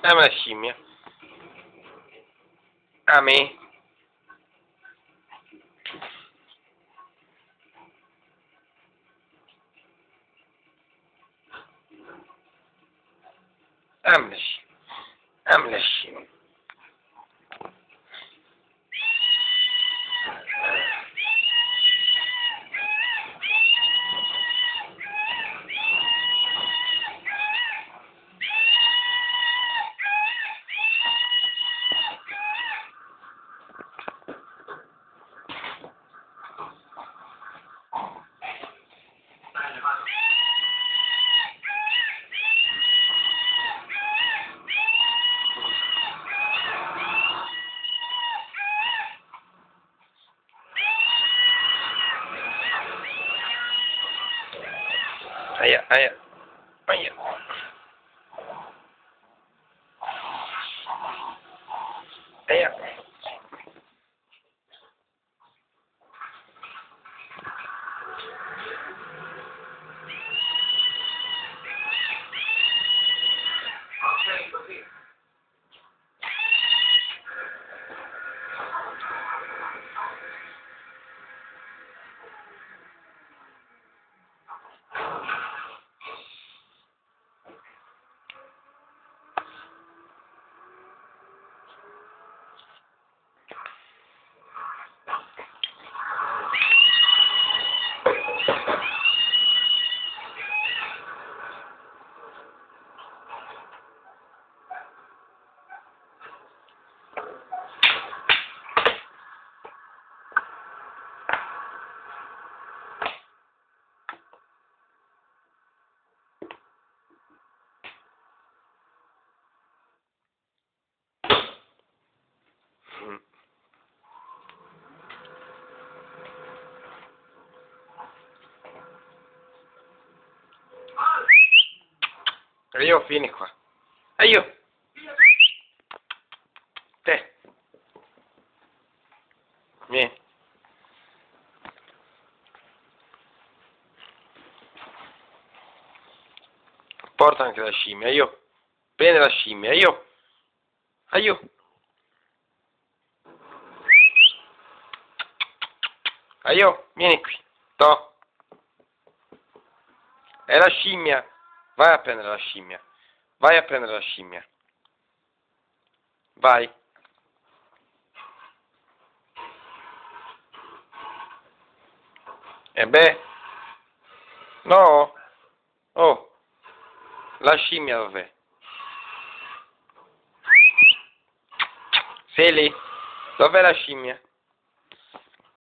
Dammi la scimmia. A me. Dammi la scimmia. Dammi la scimmia. Aia, aia, aia. Aia. Io vieni qua. E io. Te. Vieni. Porta anche la scimmia. Io. Prendi la scimmia. Io. E io. E io. Vieni qui. To. È la scimmia. Vai a prendere la scimmia. Vai a prendere la scimmia. Vai. E beh. No. Oh. La scimmia dov'è? Sei lì? Dov'è la scimmia?